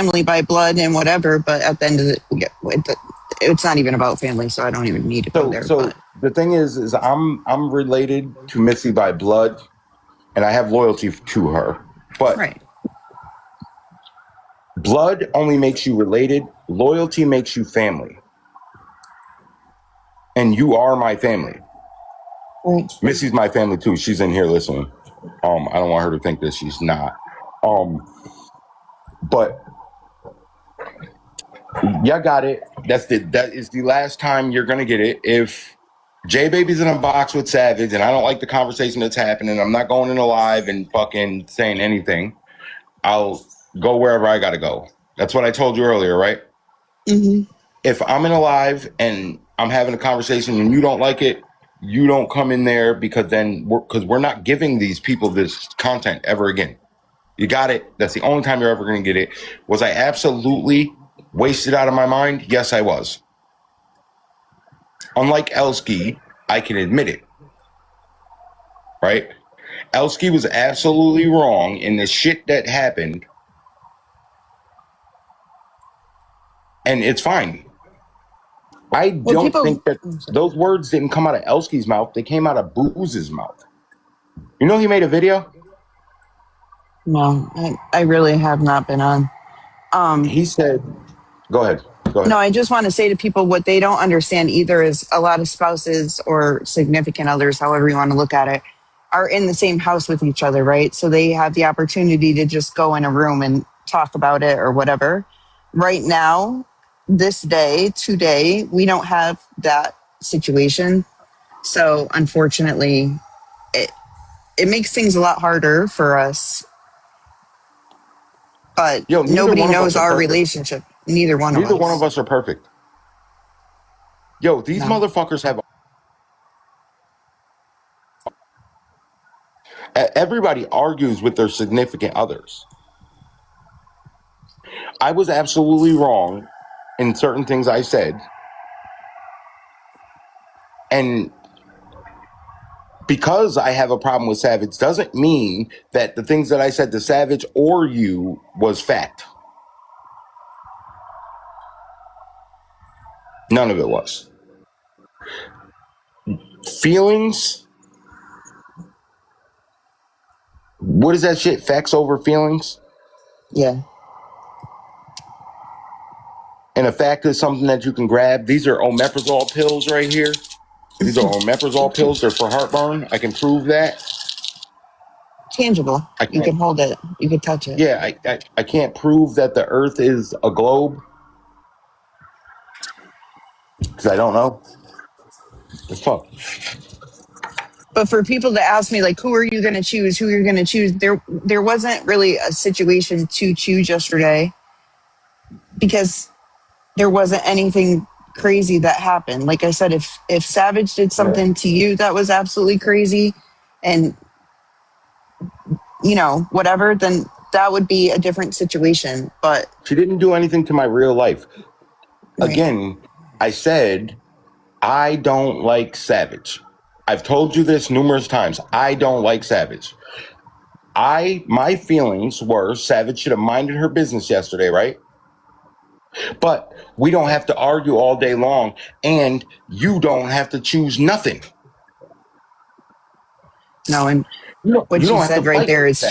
family by blood and whatever, but at the end of it's not even about family, so I don't even need to go there. So But the thing is I'm related to Missy by blood, and I have loyalty to her. But right. blood only makes you related. Loyalty makes you family. And you are my family. Right. Missy's my family too. She's in here listening. I don't want her to think that she's not. But y'all got it. That is the last time you're gonna get it. If J Baby's in a box with Savage and I don't like the conversation that's happening, I'm not going in a live and fucking saying anything. I'll go wherever I gotta go. That's what I told you earlier, right? Mm-hmm. If I'm in a live and I'm having a conversation and you don't like it, you don't come in there because we're not giving these people this content ever again. You got it. That's the only time you're ever going to get it. Was I absolutely wasted out of my mind? Yes, I was. Unlike Elsky, I can admit it. Right? Elsky was absolutely wrong in the shit that happened. And it's fine. I don't think that those words didn't come out of Elsky's mouth. They came out of Booz's mouth. You know he made a video? No, I really have not been on. He said, go ahead. No, I just want to say to people what they don't understand either is a lot of spouses or significant others, however you want to look at it, are in the same house with each other, right? So they have the opportunity to just go in a room and talk about it or whatever. Right now, this day, today, we don't have that situation. So unfortunately, it makes things a lot harder for us. But nobody knows our relationship. Neither one of us are perfect. Yo, these motherfuckers have... Everybody argues with their significant others. I was absolutely wrong in certain things I said. And because I have a problem with Savage doesn't mean that the things that I said to Savage or you was fact. None of it was. Feelings? What is that shit? Facts over feelings? Yeah. And a fact is something that you can grab. These are omeprazole pills right here. These are omeprazole pills. They're for heartburn. I can prove that. Tangible. You can hold it. You can touch it. Yeah, I can't prove that the earth is a globe. Because I don't know. It's tough. But for people to ask me, like, who are you going to choose? Who you're going to choose? There wasn't really a situation to choose yesterday because there wasn't anything crazy that happened. Like I said, if Savage did something to you that was absolutely crazy and, you know, whatever, then that would be a different situation. But she didn't do anything to my real life. Right. Again, I said, I don't like Savage. I've told you this numerous times. I don't like Savage. My feelings were Savage should have minded her business yesterday, right? But we don't have to argue all day long, and you don't have to choose nothing. No, and what you said right there is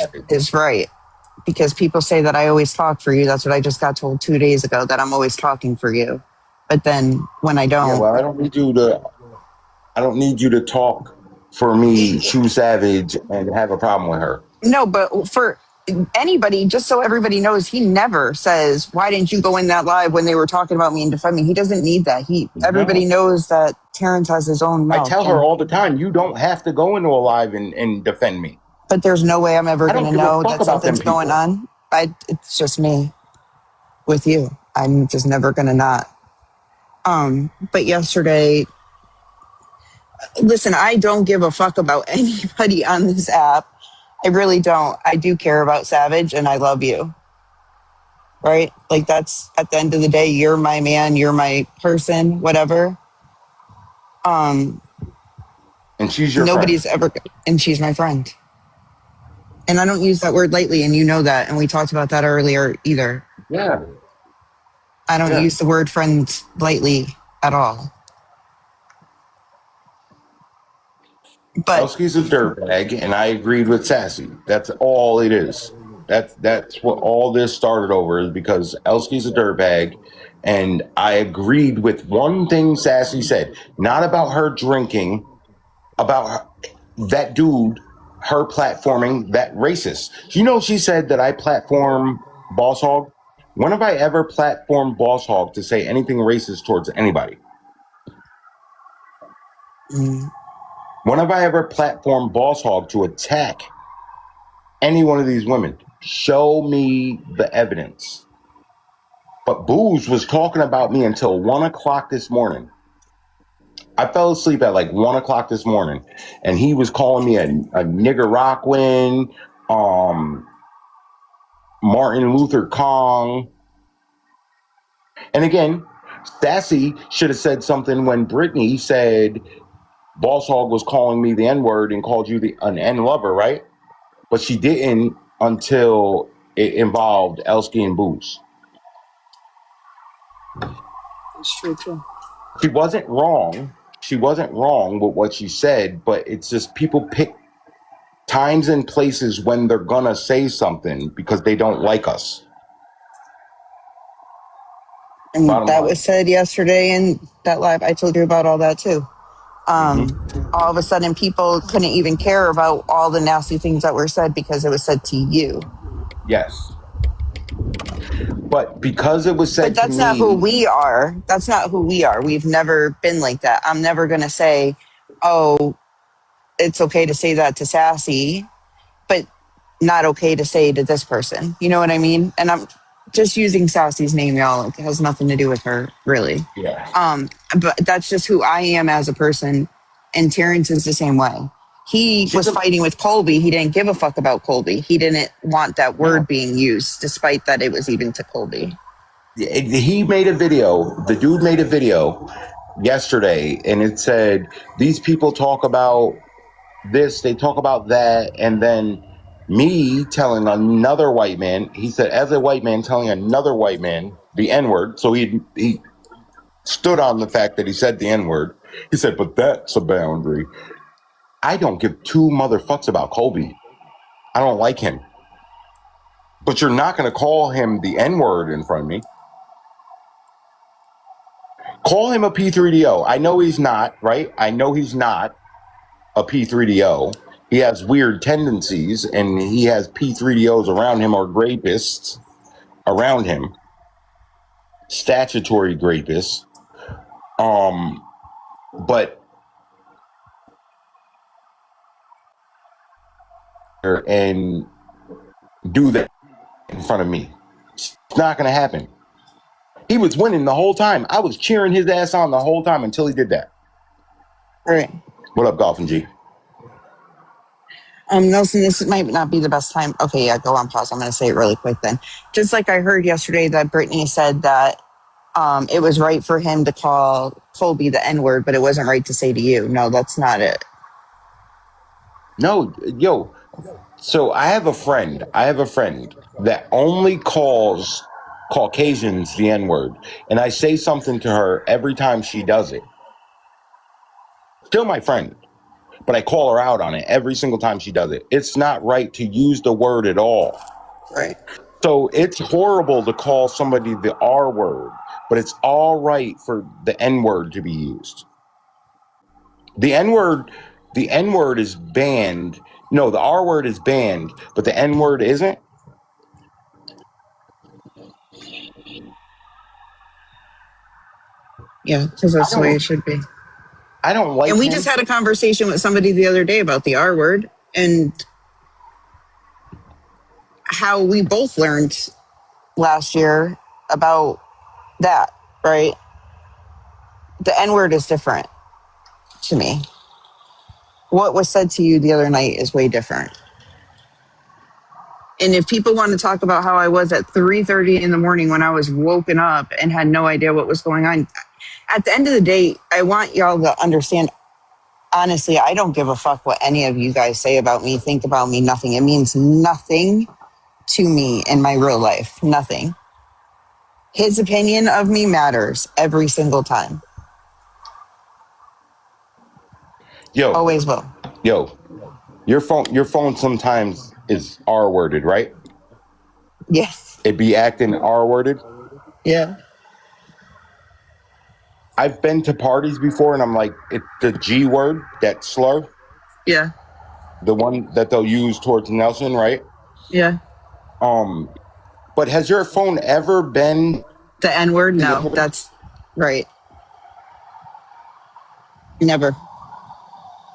right. Because people say that I always talk for you. That's what I just got told 2 days ago, that I'm always talking for you. But then when I don't... Yeah, well, I don't need you to talk for me, choose Savage, and have a problem with her. No, but for anybody, just so everybody knows, he never says, why didn't you go in that live when they were talking about me and defend me? He doesn't need that. Everybody knows that Terrence has his own mouth. I tell her all the time, you don't have to go into a live and defend me. But there's no way I'm ever going to know that something's going on. It's just me with you. I'm just never going to not. But yesterday, listen, I don't give a fuck about anybody on this app. I really don't. I do care about Savage and I love you. Right? Like, that's at the end of the day, you're my man, you're my person, whatever. And she's your friend. And she's my friend. And I don't use that word lightly, and you know that, and we talked about that earlier either. Yeah. I don't Yeah. use the word friends lightly at all. But Elsky's a dirtbag, and I agreed with Sassy. That's all it is. That's what all this started over is because Elsky's a dirtbag, and I agreed with one thing Sassy said, not about her drinking, about that dude, her platforming that racist. You know, she said that I platform Boss Hog. When have I ever platformed Boss Hog to say anything racist towards anybody? When have I ever platformed Boss Hog to attack any one of these women? Show me the evidence. But Booze was talking about me until 1 o'clock this morning. I fell asleep at like 1 o'clock this morning, and he was calling me a Nicaraguan, Martin Luther Kong. And again, Sassy should have said something when Brittany said Boss Hog was calling me the N-word and called you an N-lover, right? But she didn't until it involved Elsky and Booze. that's true too. She wasn't wrong. She wasn't wrong with what she said, but it's just people pick times and places when they're gonna say something because they don't like us. And Bottom that line. was said yesterday in that live. I told you about all that too. All of a sudden, people couldn't even care about all the nasty things that were said because it was said to you. Yes. But because it was said But that's to not who me, we are. That's not who we are. We've never been like that. I'm never going to say, oh, it's okay to say that to Sassy, but not okay to say to this person. You know what I mean? And I'm just using Sassy's name, y'all. It has nothing to do with her, really. yeah. But that's just who I am as a person. And Terrence is the same way. He She's was fighting with Colby. He didn't give a fuck about Colby. He didn't want that word being used, despite that it was even to Colby. He made a video. The dude made a video yesterday, and it said these people talk about this, they talk about that, and then me telling another white man. He said, as a white man telling another white man the N word. So he stood on the fact that he said the N word. He said, but that's a boundary. I don't give two motherfucks about Colby. I don't like him. But you're not going to call him the N word in front of me. Call him a P3DO. I know he's not, right? I know he's not a P3DO. He has weird tendencies, and he has P3DOs around him or rapists around him, statutory rapists. But and do that in front of me. It's not going to happen. He was winning the whole time. I was cheering his ass on the whole time until he did that. Right. What up, Golfing G? Nelson, this might not be the best time. Okay, yeah, go on pause. I'm going to say it really quick then. Just like I heard yesterday that Brittany said that it was right for him to call Colby the N-word, but it wasn't right to say to you. No, that's not it. No, yo. So I have a friend that only calls Caucasians the N-word. And I say something to her every time she does it. Still my friend. But I call her out on it every single time she does it. It's not right to use the word at all. Right. So it's horrible to call somebody the R word, but it's all right for the N word to be used. The N word is banned. No, the R word is banned, but the N word isn't. Yeah, because that's the way it should be. I don't like And we him. just had a conversation with somebody the other day about the R word and how we both learned last year about that, right? The N word is different to me. What was said to you the other night is way different. And if people want to talk about how I was at 3:30 in the morning when I was woken up and had no idea what was going on, at the end of the day, I want y'all to understand, honestly, I don't give a fuck what any of you guys say about me, think about me, nothing. It means nothing to me in my real life. Nothing. His opinion of me matters every single time. Yo, Always will. yo, your phone sometimes is R worded, right? Yes. It be acting R worded. Yeah. I've been to parties before and I'm like, it's the G word, that slur, Yeah. the one that they'll use towards Nelson, right? Yeah. Um, but has your phone ever been The N word? the No, other? that's right. Never.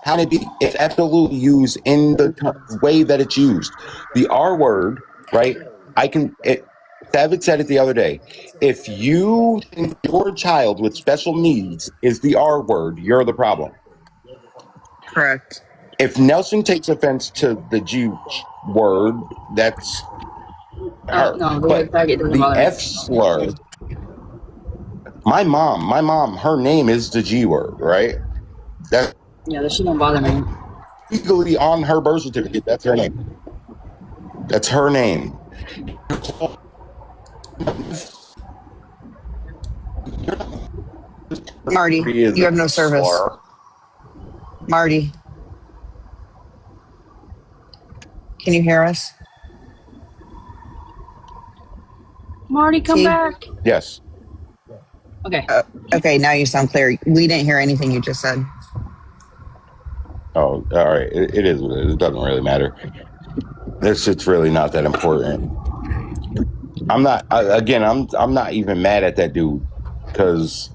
How it be? It's absolutely used in the way that it's used. The R word, right? I can. David said it the other day. If you think your child with special needs is the R word, you're the problem. Correct. If Nelson takes offense to the G word, that's her. No, the word But faggot doesn't the bother me. F slur, my mom, her name is the G word, right? That's Yeah, that shit don't bother me. legally on her birth certificate. That's her name. That's her name. Marty, Is you have no a service. slur. Marty, can you hear us? Marty, come T? back. Yes. Okay. Okay, now you sound clear. We didn't hear anything you just said. Oh, all right. It is what it is. It doesn't really matter. This shit's really not that important. I'm not. Again, I'm not even mad at that dude because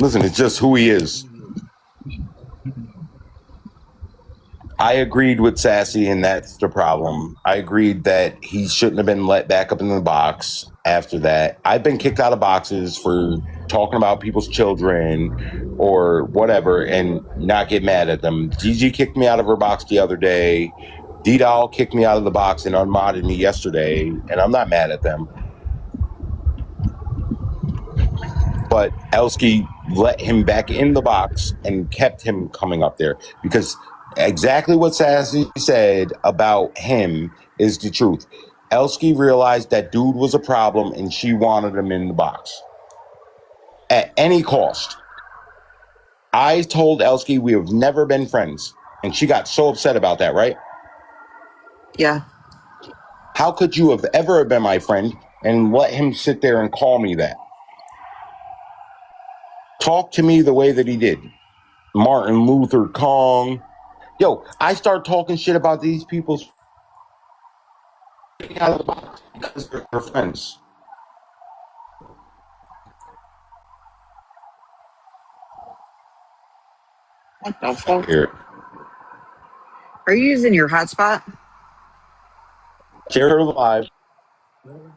listen, it's just who he is. I agreed with Sassy, and that's the problem. I agreed that he shouldn't have been let back up in the box after that. I've been kicked out of boxes for talking about people's children or whatever and not get mad at them. Gigi kicked me out of her box the other day. D-Doll kicked me out of the box and unmodded me yesterday, and I'm not mad at them. But Elsky let him back in the box and kept him coming up there because exactly what Sassy said about him is the truth. Elsky realized that dude was a problem and she wanted him in the box at any cost. I told Elsky we have never been friends, and she got so upset about that, right? Yeah. How could you have ever been my friend and let him sit there and call me that? Talk to me the way that he did. Martin Luther King. Yo, I start talking shit about these people's out of the box because they're friends. What the fuck? Here, Are you using your hotspot? share her live.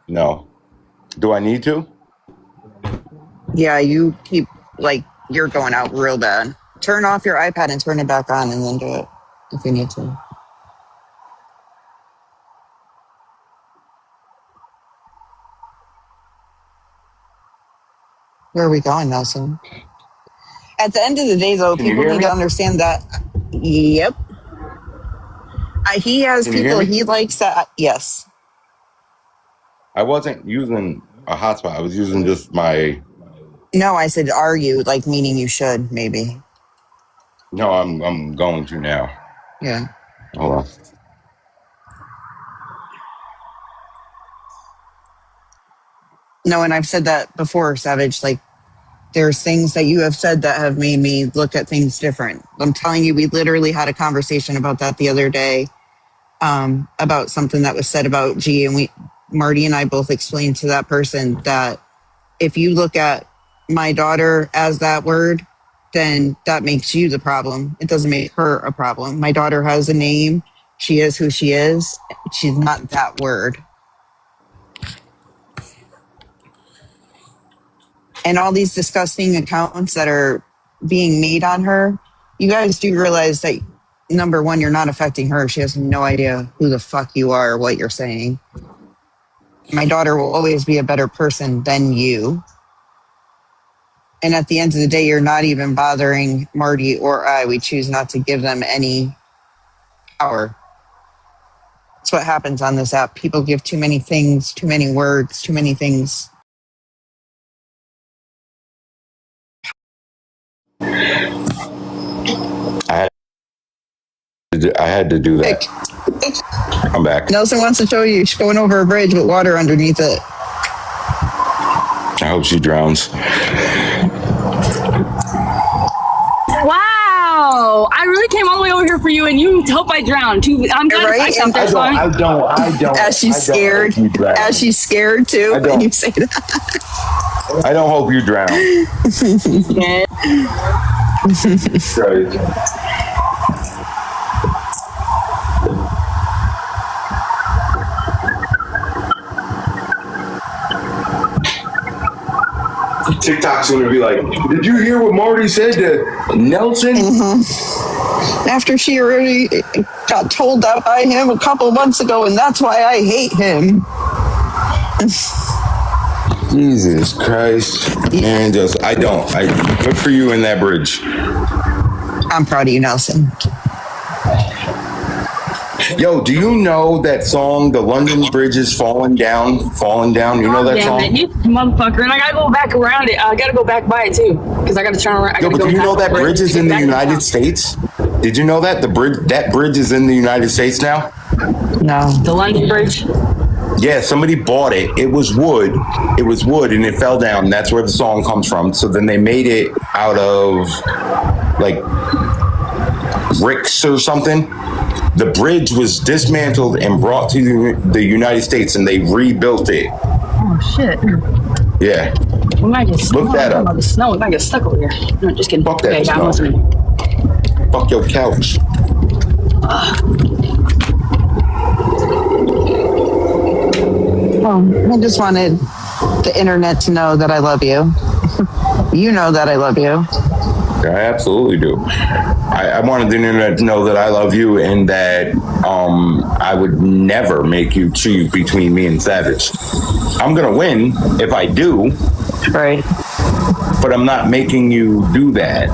No. Do I need to? Yeah, you keep, like, you're going out real bad. Turn off your iPad and turn it back on and then do it if you need to. Where are we going, Nelson? At the end of the day, though, Can you people hear need me? to understand that, yep. He has Can you hear people me? he likes that, yes. I wasn't using a hotspot. I was using just my. No, I said, are you? Like, meaning you should, maybe. No, I'm going to now. Yeah. Hold on. No, and I've said that before, Savage. Like, there's things that you have said that have made me look at things different. I'm telling you, we literally had a conversation about that the other day, about something that was said about G, and Marty and I both explained to that person that if you look at my daughter as that word, then that makes you the problem. It doesn't make her a problem. My daughter has a name. She is who she is. She's not that word. And all these disgusting accounts that are being made on her, you guys do realize that, number one, you're not affecting her. She has no idea who the fuck you are or what you're saying. My daughter will always be a better person than you. And at the end of the day, you're not even bothering Marty or I. We choose not to give them any power. That's what happens on this app. People give too many things, too many words, too many things I had to do that. I'm back. Nelson wants to show you she's going over a bridge with water underneath it. I hope she drowns. Wow! I really came all the way over here for you, and you hope I drown. I'm glad Right? I stopped there. I don't. As she's scared. As she's scared too. I don't. And you say that. I don't hope you drown. Right. TikTok's gonna be like, did you hear what Marty said to Nelson? After she already got told that by him a couple months ago, and that's why I hate him. Jesus Christ. And just, good for you in that bridge. I'm proud of you, Nelson. Yo, do you know that song, The London Bridge is Falling Down? You know that Damn song? it, you motherfucker. And I gotta go back around it. I gotta go back by it too. Because I gotta turn around. Yo, but do you know that bridge is in the United States? Did you know that? That bridge is in the United States now? No. The London Bridge? Yeah, somebody bought it. It was wood and it fell down. That's where the song comes from. So then they made it out of like bricks or something. The bridge was dismantled and brought to the United States, and they rebuilt it. Oh, shit. Yeah. We might get Look that up. The snow. We might get stuck over here. No, just kidding. Fuck that Okay, snow. I'm listening. Fuck your couch. I just wanted the internet to know that I love you. You know that I love you. I absolutely do. I wanted the internet to know that I love you and that I would never make you choose between me and Savage. I'm going to win if I do. Right. But I'm not making you do that.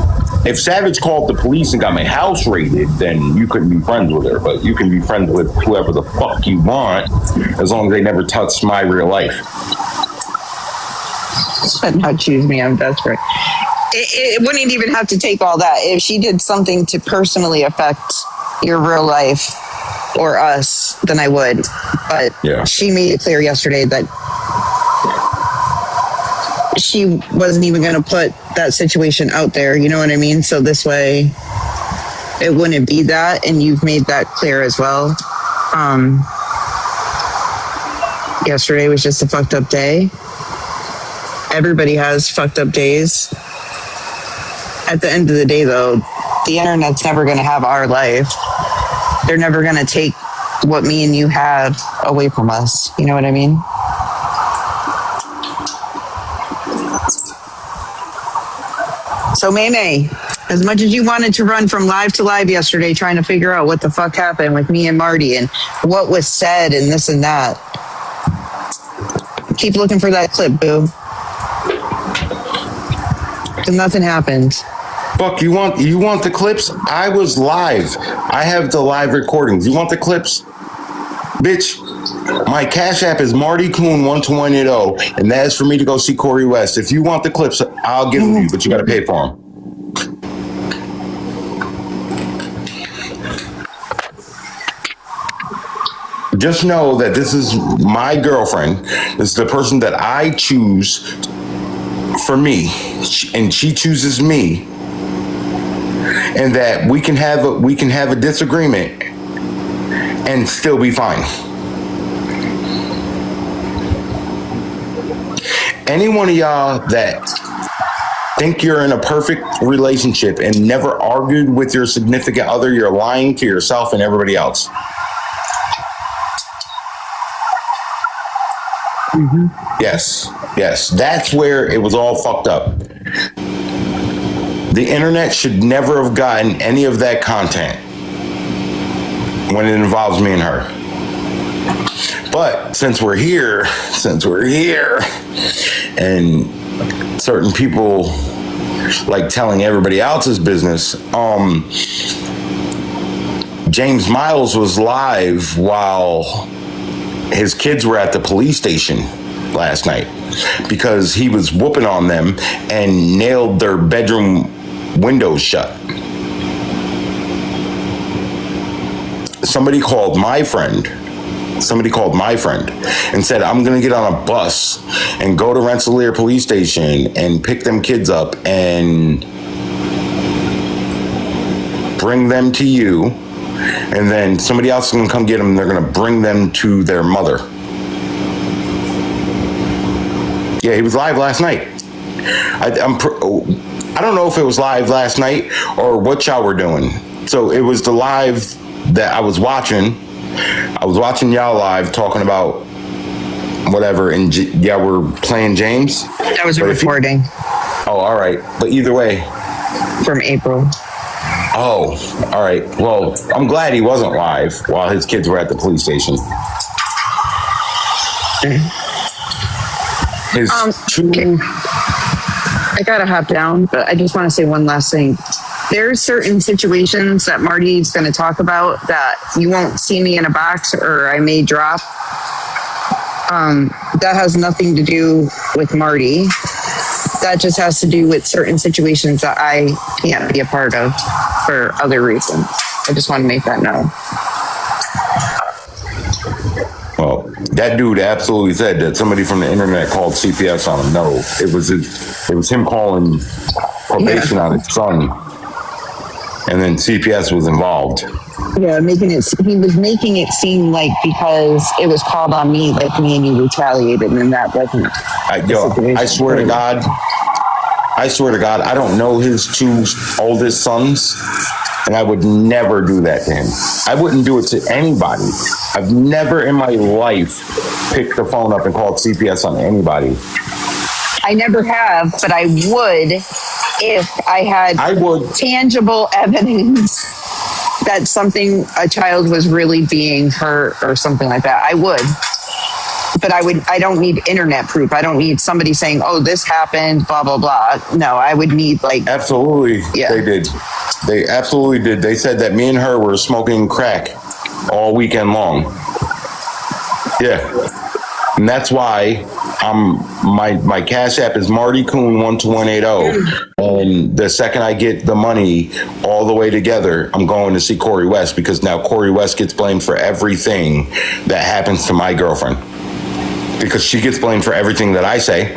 If Savage called the police and got my house raided, then you couldn't be friends with her. But you can be friends with whoever the fuck you want, as long as they never touch my real life. But not choose me. I'm desperate. It wouldn't even have to take all that. If she did something to personally affect your real life or us, then I would. But Yeah. She made it clear yesterday that she wasn't even going to put that situation out there. You know what I mean? So this way it wouldn't be that. And you've made that clear as well. Yesterday was just a fucked up day. Everybody has fucked up days. At the end of the day, though, the internet's never going to have our life. They're never going to take what me and you have away from us. You know what I mean? So, May, as much as you wanted to run from live to live yesterday trying to figure out what the fuck happened with me and Marty and what was said and this and that, keep looking for that clip, boo. And nothing happened. Fuck, you want the clips? I was live. I have the live recordings. You want the clips? Bitch, my Cash App is Marty Coon 1210, and that is for me to go see Corey West. If you want the clips, I'll give them to you, but you got to pay for them. Just know that this is my girlfriend. This is the person that I choose for me, and she chooses me, and that we can have a disagreement and still be fine. Any one of y'all that think you're in a perfect relationship and never argued with your significant other, you're lying to yourself and everybody else. Mm-hmm. Yes, that's where it was all fucked up. The internet should never have gotten any of that content when it involves me and her. But since we're here, and certain people like telling everybody else's business, James Miles was live while his kids were at the police station last night because he was whooping on them and nailed their bedroom windows shut. Somebody called my friend and said, I'm going to get on a bus and go to Rensselaer police station and pick them kids up and bring them to you. And then somebody else is going to come get them and they're going to bring them to their mother. Yeah, he was live last night. I don't know if it was live last night or what y'all were doing. So it was the live that I was watching. I was watching y'all live talking about whatever, and y'all were playing James. That was a recording Oh, all right. But either way. from April. Oh, all right. Well, I'm glad he wasn't live while his kids were at the police station. His I gotta hop down, but I just want to say one last thing. There's certain situations that Marty's going to talk about that you won't see me in a box or I may drop. That has nothing to do with Marty. That just has to do with certain situations that I can't be a part of for other reasons. I just want to make that known. Well, that dude absolutely said that somebody from the internet called CPS on him. No, it was him calling probation on his son, and then CPS was involved. Yeah, he was making it seem like because it was called on me, like me and you retaliated, and that wasn't. I swear to God, I don't know his two oldest sons, and I would never do that to him. I wouldn't do it to anybody. I've never in my life picked the phone up and called CPS on anybody. I never have, but I would if I had tangible evidence that a child was really being hurt or something like that. I would. But I don't need internet proof. I don't need somebody saying, oh, this happened, blah, blah, blah. No, I would need Absolutely. Yeah. They did. They absolutely did. They said that me and her were smoking crack all weekend long. Yeah. And that's why my Cash App is Marty Coon 12180. And the second I get the money all the way together, I'm going to see Corey West, because now Corey West gets blamed for everything that happens to my girlfriend. Because she gets blamed for everything that I say.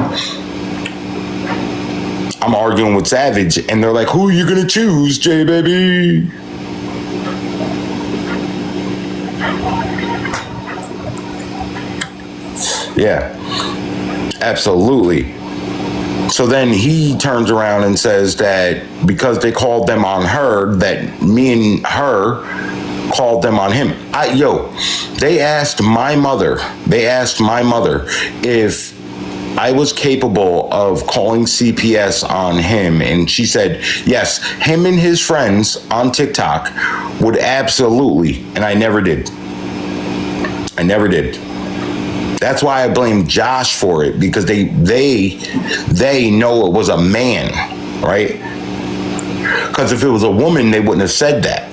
I'm arguing with Savage, and they're like, who are you going to choose, J baby? Yeah, absolutely. So then he turns around and says that because they called them on her, that me and her called them on him. They asked my mother if I was capable of calling CPS on him, and she said, yes, him and his friends on TikTok would absolutely, and I never did. That's why I blame Josh for it, because they know it was a man, right? Because if it was a woman, they wouldn't have said that.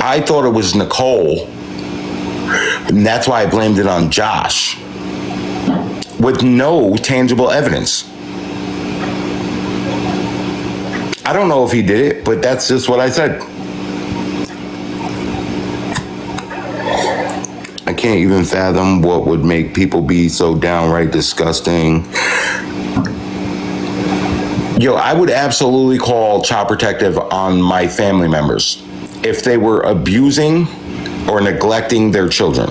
I thought it was Nicole, and that's why I blamed it on Josh, with no tangible evidence. I don't know if he did it, but that's just what I said. I can't even fathom what would make people be so downright disgusting. I would absolutely call Child Protective on my family members if they were abusing or neglecting their children.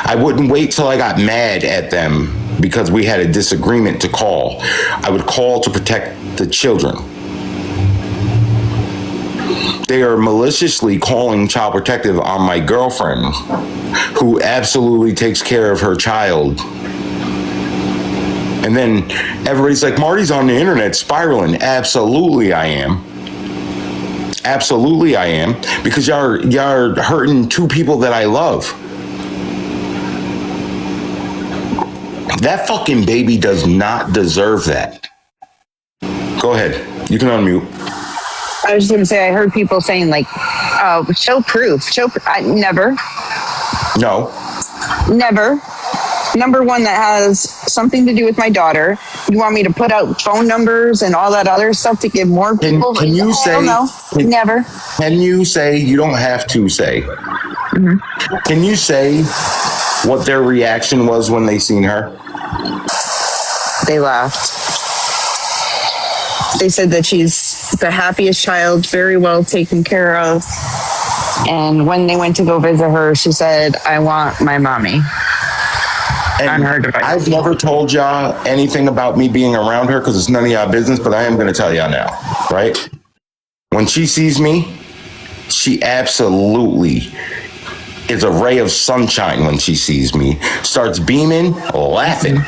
I wouldn't wait till I got mad at them because we had a disagreement to call. I would call to protect the children. They are maliciously calling Child Protective on my girlfriend, who absolutely takes care of her child. And then everybody's like, Marty's on the internet spiraling. Absolutely I am. Absolutely I am. Because y'all are hurting two people that I love. That fucking baby does not deserve that. Go ahead. You can unmute. I was just going to say, I heard people saying show proof. Never. No. Never. number one, that has something to do with my daughter. You want me to put out phone numbers and all that other stuff to give more people? Can you say? No, never. Can you say? You don't have to say. Can you say what their reaction was when they seen her? They laughed. They said that she's the happiest child, very well taken care of. And when they went to go visit her, she said, "I want my mommy." And On her device. I've never told y'all anything about me being around her because it's none of y'all business, but I am going to tell y'all now, right? When she sees me, she absolutely is a ray of sunshine when she sees me, starts beaming, laughing,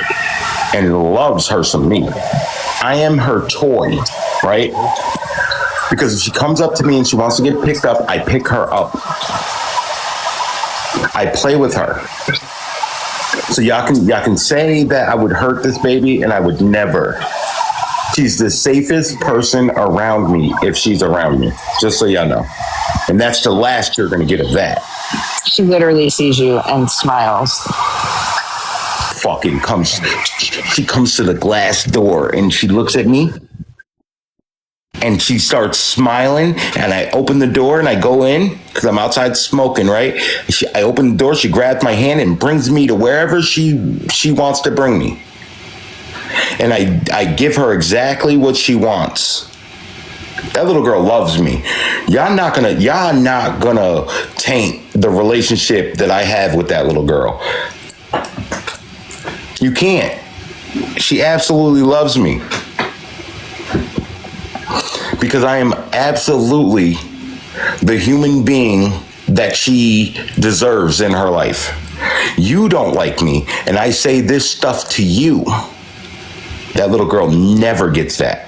and loves her some me. I am her toy, right? Because if she comes up to me and she wants to get picked up, I pick her up. I play with her. So y'all can say that I would hurt this baby, and I would never. She's the safest person around me if she's around me, just so y'all know. And that's the last you're gonna get of that. She literally sees you and smiles. Fucking comes, she comes to the glass door and she looks at me and she starts smiling, and I open the door and I go in because I'm outside smoking, right? I open the door, she grabs my hand and brings me to wherever she wants to bring me. And I give her exactly what she wants. That little girl loves me. Y'all not gonna taint the relationship that I have with that little girl. You can't. She absolutely loves me. Because I am absolutely the human being that she deserves in her life. You don't like me, and I say this stuff to you. That little girl never gets that.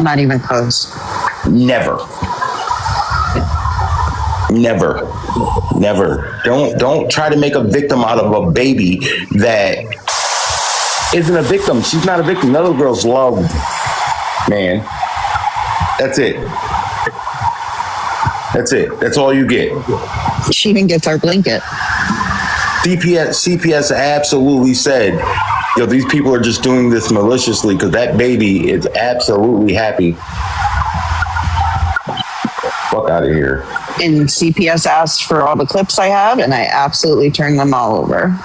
Not even close. Never. Never. Never. Don't try to make a victim out of a baby that isn't a victim. She's not a victim. That little girl's loved, man. That's it. That's it. That's all you get. She even gets our blanket. CPS absolutely said, yo, these people are just doing this maliciously because that baby is absolutely happy. Fuck out of here. And CPS asked for all the clips I have, and I absolutely turned them all over.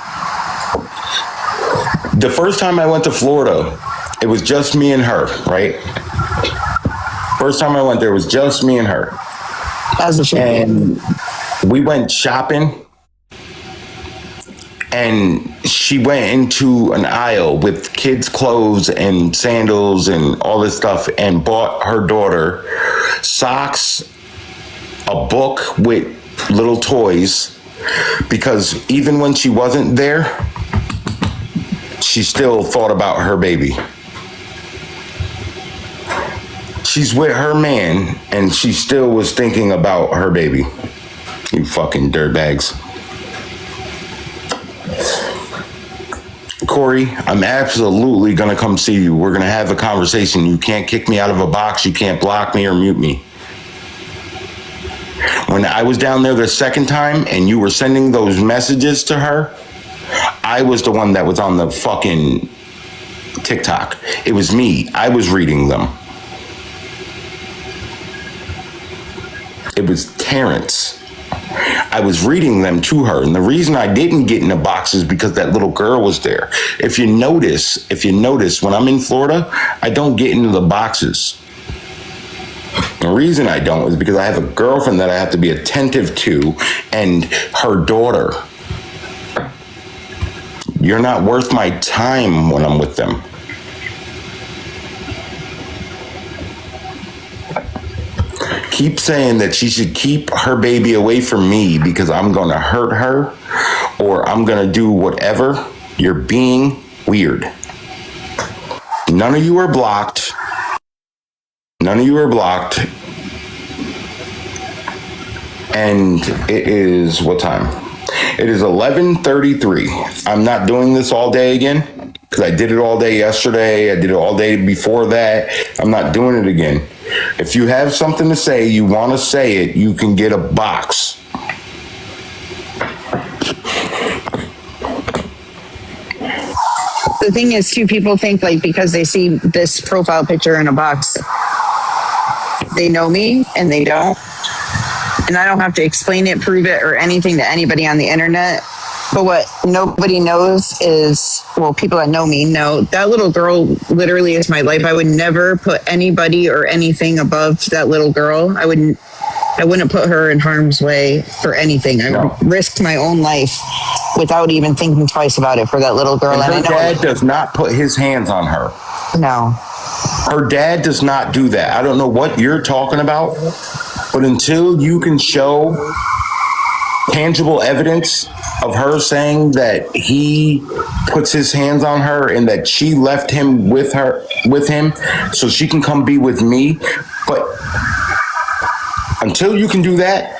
The first time I went to Florida, it was just me and her, right? First time I went there, it was just me and her. As it should be. And we went shopping, and she went into an aisle with kids' clothes and sandals and all this stuff and bought her daughter socks, a book with little toys, because even when she wasn't there, she still thought about her baby. She's with her man, and she still was thinking about her baby. You fucking dirtbags. Corey, I'm absolutely gonna come see you. We're gonna have a conversation. You can't kick me out of a box. You can't block me or mute me. When I was down there the second time and you were sending those messages to her, I was the one that was on the fucking TikTok. It was me. I was reading them. It was Terrence. I was reading them to her. And the reason I didn't get in the box is because that little girl was there. If you notice, when I'm in Florida, I don't get into the boxes. The reason I don't is because I have a girlfriend that I have to be attentive to, and her daughter. You're not worth my time when I'm with them. Keep saying that she should keep her baby away from me because I'm going to hurt her or I'm going to do whatever. You're being weird. None of you are blocked. None of you are blocked. And it is what time? It is 11:33. I'm not doing this all day again because I did it all day yesterday. I did it all day before that. I'm not doing it again. If you have something to say, you want to say it, you can get a box. The thing is, too, people think like because they see this profile picture in a box, they know me, and they don't. And I don't have to explain it, prove it, or anything to anybody on the internet. But what nobody knows is, well, people that know me know that little girl literally is my life. I would never put anybody or anything above that little girl. I wouldn't put her in harm's way for anything. I would risk my own life without even thinking twice about it for that little girl. And her dad does not put his hands on her. No. Her dad does not do that. I don't know what you're talking about, but until you can show tangible evidence of her saying that he puts his hands on her and that she left him with him so she can come be with me, but until you can do that,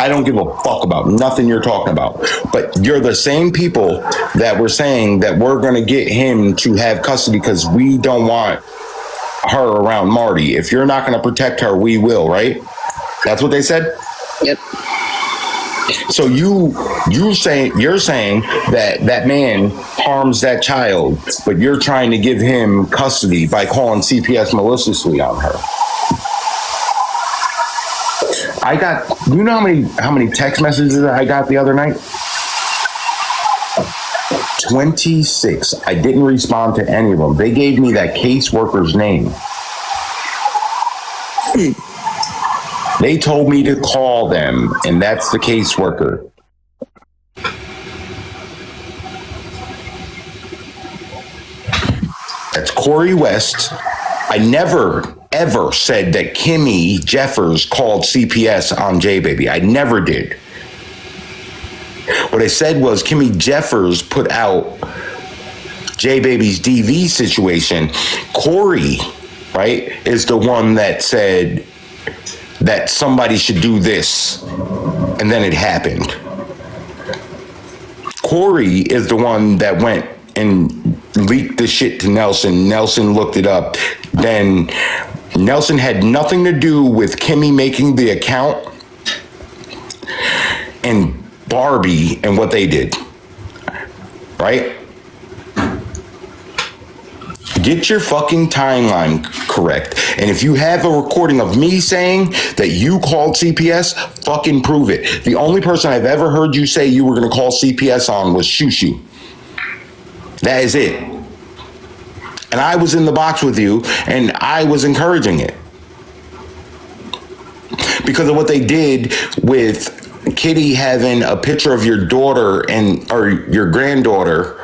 I don't give a fuck about nothing you're talking about. But you're the same people that were saying that we're going to get him to have custody because we don't want her around Marty. If you're not going to protect her, we will, right? That's what they said? Yep. So you're saying that man harms that child, but you're trying to give him custody by calling CPS maliciously on her. You know how many text messages I got the other night? 26. I didn't respond to any of them. They gave me that caseworker's name. They told me to call them, and that's the caseworker. That's Corey West. I never, ever said that Kimmy Jeffers called CPS on J Baby. I never did. What I said was Kimmy Jeffers put out J Baby's DV situation. Corey, right, is the one that said that somebody should do this, and then it happened. Corey is the one that went and leaked the shit to Nelson. Nelson looked it up. Then Nelson had nothing to do with Kimmy making the account and Barbie and what they did, right? Get your fucking timeline correct. And if you have a recording of me saying that you called CPS, fucking prove it. The only person I've ever heard you say you were going to call CPS on was Shushu. That is it. And I was in the box with you, and I was encouraging it. Because of what they did with Kitty having a picture of your daughter or your granddaughter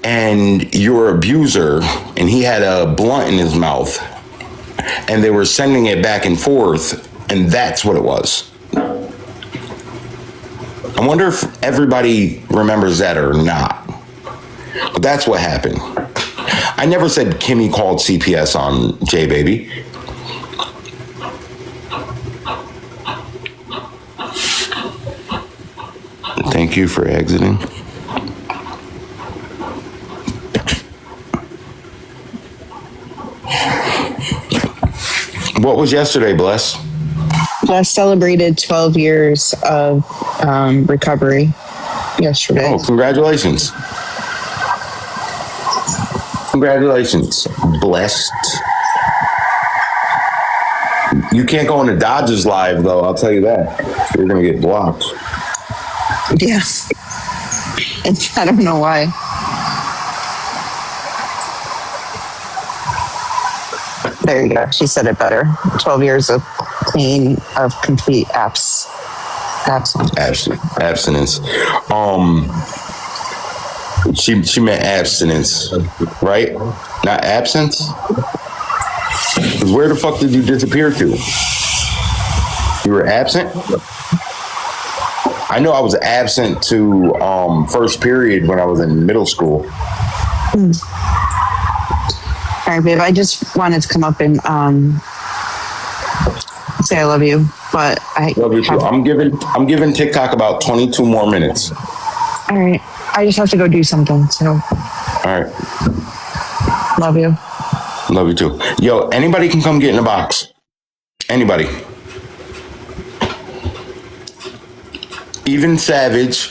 and your abuser, and he had a blunt in his mouth, and they were sending it back and forth, and that's what it was. I wonder if everybody remembers that or not. But that's what happened. I never said Kimmy called CPS on J Baby. Thank you for exiting. What was yesterday, Bless? Bless celebrated 12 years of recovery yesterday. Oh, congratulations. Congratulations. Blessed. You can't go into Dodgers live, though, I'll tell you that. You're going to get blocked. Yeah. And I don't know why. There you go. She said it better. 12 years of complete abstinence. Abstinence. She meant abstinence, right? Not absence? 'Cause where the fuck did you disappear to? You were absent? I know I was absent to first period when I was in middle school. All right, babe. I just wanted to come up and say I love you, but I love you too. I'm giving TikTok about 22 more minutes. All right. I just have to go do something. So. All right. Love you. Love you too. Yo, anybody can come get in the box. Anybody. even Savage,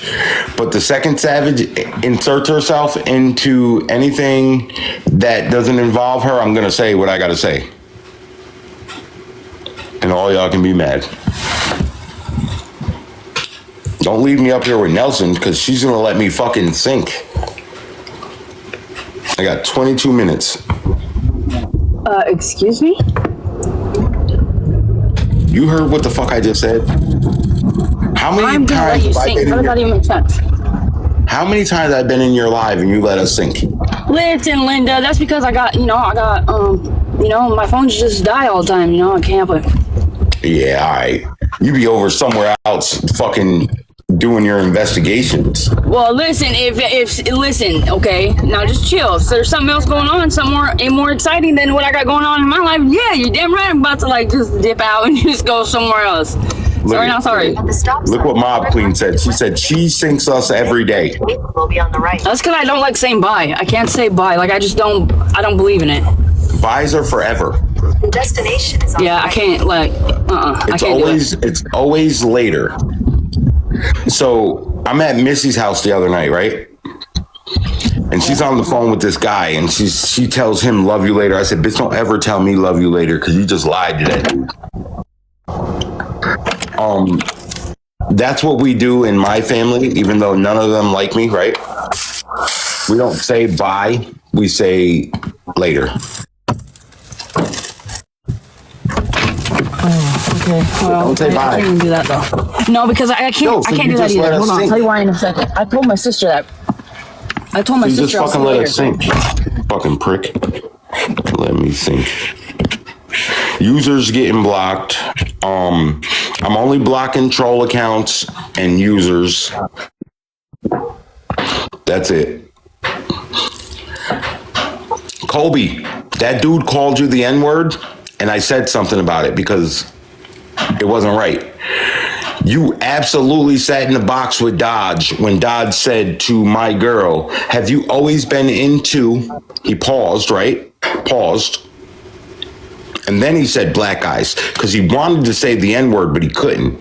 but the second Savage inserts herself into anything that doesn't involve her, I'm gonna say what I gotta say. And all y'all can be mad. Don't leave me up here with Nelson, because she's gonna let me fucking sink. I got 22 minutes. Excuse me? You heard what the fuck I just said? How many I'm gonna let times you have I sing. been How in does that your, even make sense? how many times I've been in your live and you let us sink? Listen, Linda, that's because I got, my phones just die all the time, I can't help it. Yeah, all right. You be over somewhere else fucking doing your investigations. Well, listen, listen, okay, now just chill. If there's something else going on, something more exciting than what I got going on in my life, yeah, you're damn right I'm about to, just dip out and just go somewhere else. Sorry, not sorry. Look what Mob Queen said. She said she sinks us every day. Will be on the right. That's because I don't like saying bye. I can't say bye. I don't believe in it. Buys are forever. The destination is on Yeah, the I right. can't, I can't do it. It's always later. So I'm at Missy's house the other night, right? And she's on the phone with this guy, and she tells him, "Love you later." I said, "Bitch, don't ever tell me love you later, because you just lied to that dude." That's what we do in my family, even though none of them like me, right? We don't say bye, we say later. Okay, well, Don't say I bye. can't even do that though. No, because I can't. No, so I can't you do that just let either. us Hold on, I'll sink. tell you why in a second. I told my sister that. I told my You just sister I'll see fucking you let later. us sink. Fucking prick. Let me sink. Users getting blocked. I'm only blocking troll accounts and users. That's it. Colby, that dude called you the N-word, and I said something about it because it wasn't right. You absolutely sat in the box with Dodge when Dodge said to my girl, "Have you always been into," he paused, right? Paused. And then he said black guys, because he wanted to say the N-word, but he couldn't.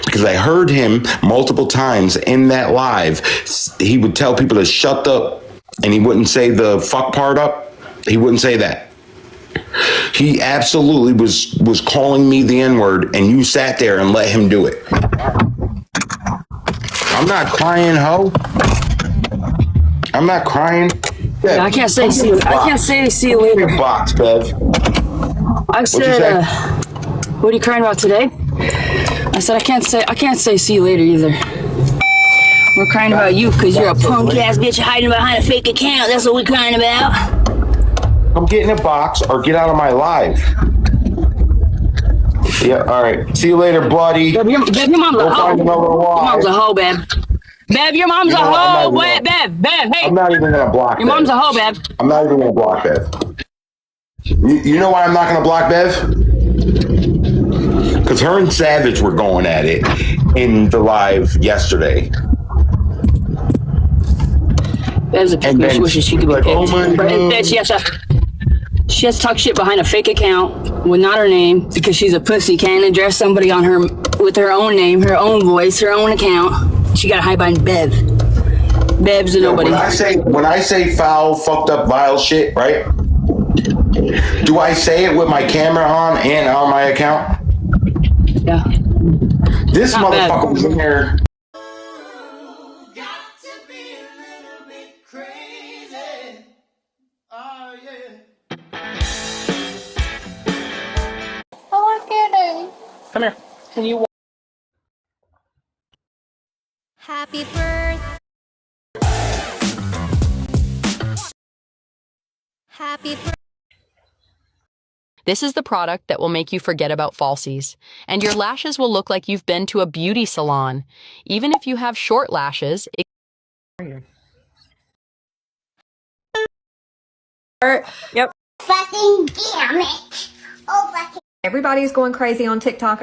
Because I heard him multiple times in that live. He would tell people to shut up, and he wouldn't say the fuck part up. He wouldn't say that. He absolutely was calling me the N-word, and you sat there and let him do it. I'm not crying, ho. I'm not crying. Yeah, I can't say see you. I can't say see you later. Box, Bev. I said, what are you crying about today? I said I can't say see you later either. We're crying about you because you're a punk ass bitch hiding behind a fake account. That's what we're crying about. Come get in a box or get out of my live. Yeah, all right. See you later, buddy. Bev, your mom's a Go hoe. find another Your mom's a live. hoe, Bev. Bev, your mom's You a know what? hoe. I'm not Wait, Bev, hey. I'm not even gonna block Your Bev. mom's a hoe, Bev. I'm not even gonna block Bev. You know why I'm not gonna block Bev? Because her and Savage were going at it in the live yesterday. Bev's a pick And me. then She wishes she could be like, picked. oh my But God. instead, she has to talk shit behind a fake account with not her name because she's a pussy. Can't address somebody on her with her own name, her own voice, her own account. She gotta hide behind Bev. Bev's a nobody. When I say foul, fucked up, vile shit, right? Do I say it with my camera on and on my account? Yeah. This Not bad. motherfucker was in there. Come here. Can you? Happy birthday. Happy birthday. This is the product that will make you forget about falsies, and your lashes will look like you've been to a beauty salon. Even if you have short lashes, Yep. Fucking damn it. Oh, fucking. Everybody's going crazy on TikTok